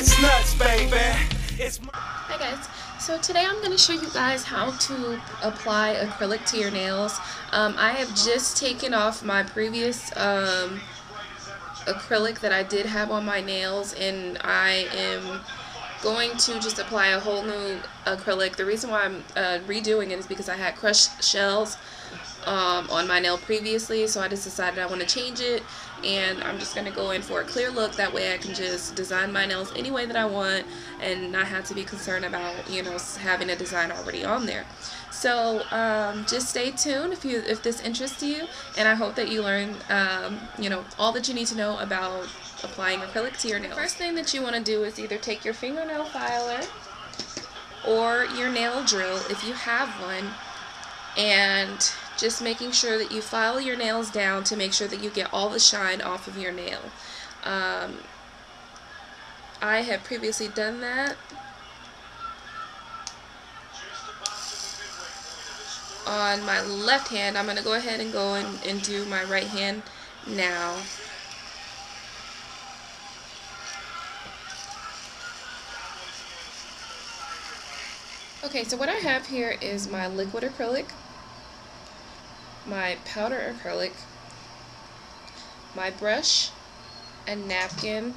It's nuts, baby. Hi guys, so today I'm going to show you guys how to apply acrylic to your nails. I have just taken off my previous acrylic that I did have on my nails, and I am going to just apply a whole new acrylic. The reason why I'm redoing it is because I had crushed shells on my nail previously, so I just decided I want to change it, and I'm just going to go in for a clear look. That way I can just design my nails any way that I want and not have to be concerned about, you know, having a design already on there. So just stay tuned if this interests you, and I hope that you learn you know, all that you need to know about applying acrylic to your nails. The first thing that you want to do is either take your fingernail filer or your nail drill if you have one, and just making sure that you file your nails down to make sure that you get all the shine off of your nail. I have previously done that. On my left hand, I'm going to go ahead and and do my right hand now. Okay, so what I have here is my liquid acrylic, my powder acrylic, my brush and napkin,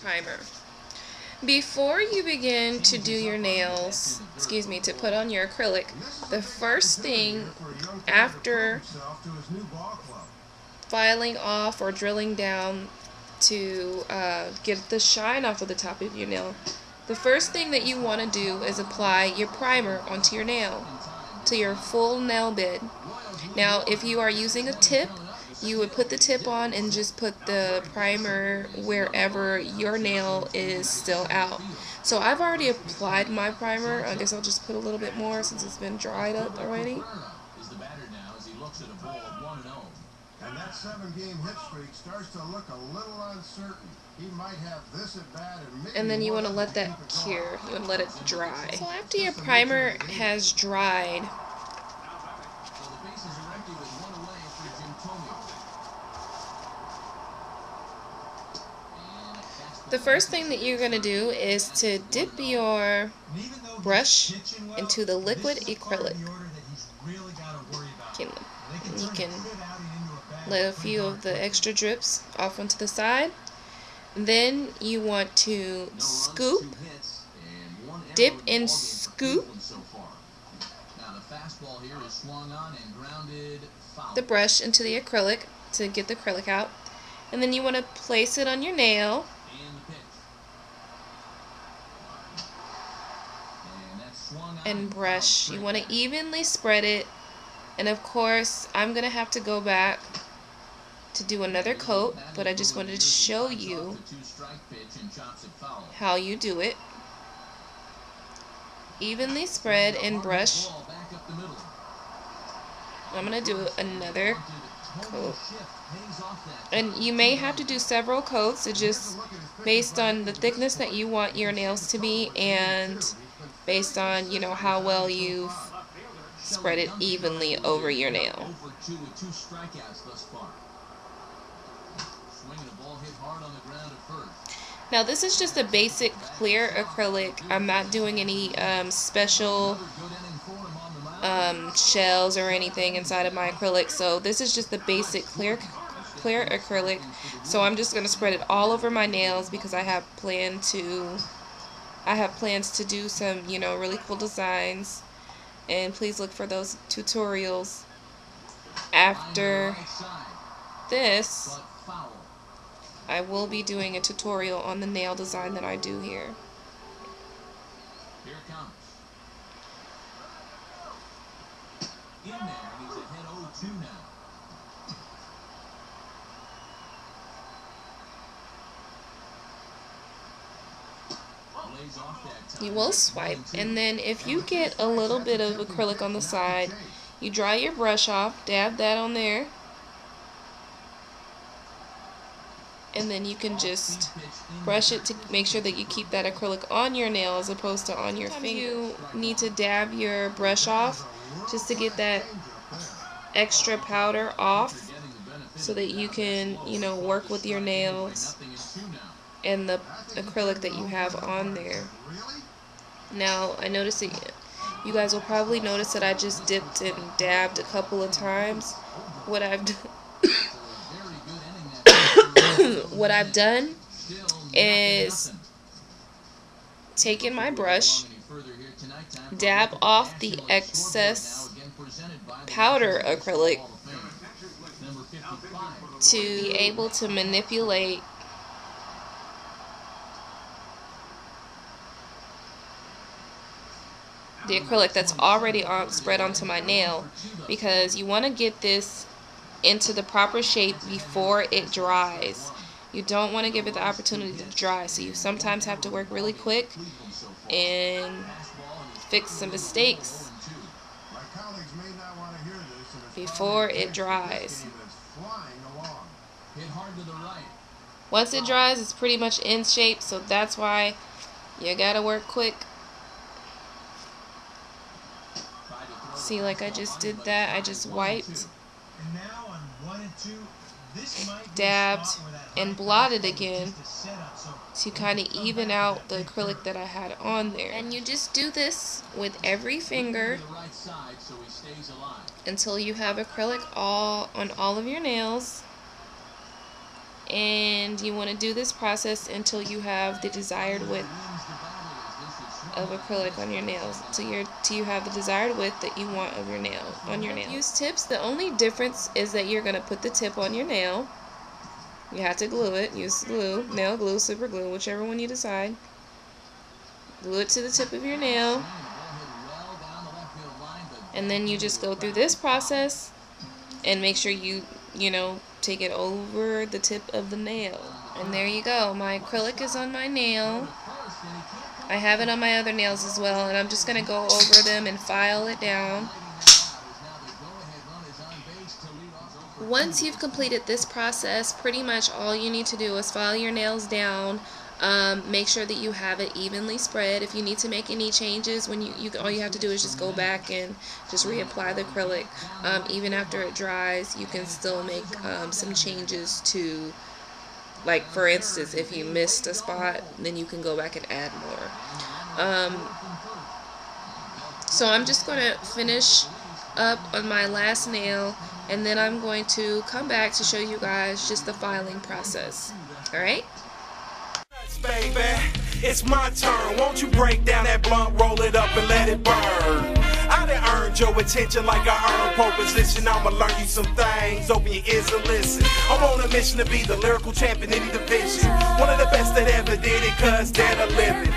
primer. Before you begin to do your nails, to put on your acrylic, the first thing after filing off or drilling down to get the shine off of the top of your nail, the first thing that you want to do is apply your primer onto your nail, to your full nail bed. Now, if you are using a tip, you would put the tip on and just put the primer wherever your nail is still out. So I've already applied my primer. I guess I'll just put a little bit more since it's been dried up already. And that 7-game hit streak starts to look a little uncertain. He might have this at bat, and then you want to let that cure. You want to let it dry. So after your primer has dried, the first thing that you're going to do is to dip your brush into the liquid acrylic. You can let a few of the extra drips off onto the side. Then you want to scoop, dip and scoop the brush into the acrylic to get the acrylic out. And then you want to place it on your nail. And brush. You want to evenly spread it. And of course, I'm going to have to go back to do another coat, but I just wanted to show you how you do it. Evenly spread and brush. I'm going to do another coat. And you may have to do several coats. It's just based on the thickness that you want your nails to be, and based on, you know, how well you've spread it evenly over your nail. Now this is just a basic clear acrylic. I'm not doing any special shells or anything inside of my acrylic. So this is just the basic clear acrylic. So I'm just going to spread it all over my nails because I have plans to do some, you know, really cool designs. And please look for those tutorials. After this, I will be doing a tutorial on the nail design that I do here. Here it comes. In there, he's ahead 0-2 now. You will swipe, and then if you get a little bit of acrylic on the side, you dry your brush off, dab that on there, and then you can just brush it to make sure that you keep that acrylic on your nail as opposed to on your finger. You need to dab your brush off just to get that extra powder off so that you can, you know, work with your nails and the acrylic that you have on there. Now, I noticed that you guys will probably notice that I just dipped and dabbed a couple of times. What I've done is taken my brush, dab off the excess powder acrylic to be able to manipulate the acrylic that's already spread onto my nail, because you want to get this into the proper shape before it dries. You don't want to give it the opportunity to dry, so you sometimes have to work really quick and fix some mistakes before it dries. Once it dries, it's pretty much in shape, so that's why you gotta work quick. See, like I just did that. I just wiped, dabbed, and blotted again to kind of even out the acrylic that I had on there. And you just do this with every finger until you have acrylic on all of your nails. And you want to do this process until you have the desired width of acrylic on your nails, till you have the desired width that you want of your nail on your nail. Use tips. The only difference is that you're going to put the tip on your nail. You have to glue it. Use glue, nail glue, super glue, whichever one you decide. Glue it to the tip of your nail, and then you just go through this process and make sure you take it over the tip of the nail. And there you go. My acrylic is on my nail. I have it on my other nails as well, and I'm just going to go over them and file it down. Once you've completed this process, pretty much all you need to do is file your nails down. Make sure that you have it evenly spread. If you need to make any changes, when all you have to do is just go back and just reapply the acrylic. Even after it dries, you can still make some changes to, like for instance, if you missed a spot, then you can go back and add more. So I'm just going to finish up on my last nail, and then I'm going to come back to show you guys just the filing process. Alright? Baby, it's my turn. Won't you break down that blunt, roll it up and let it burn? I done earned your attention like I earned pole position. I'ma learn you some things, open your ears and listen. I'm on a mission to be the lyrical champion in the division. One of the best that ever did it, cause they're the living.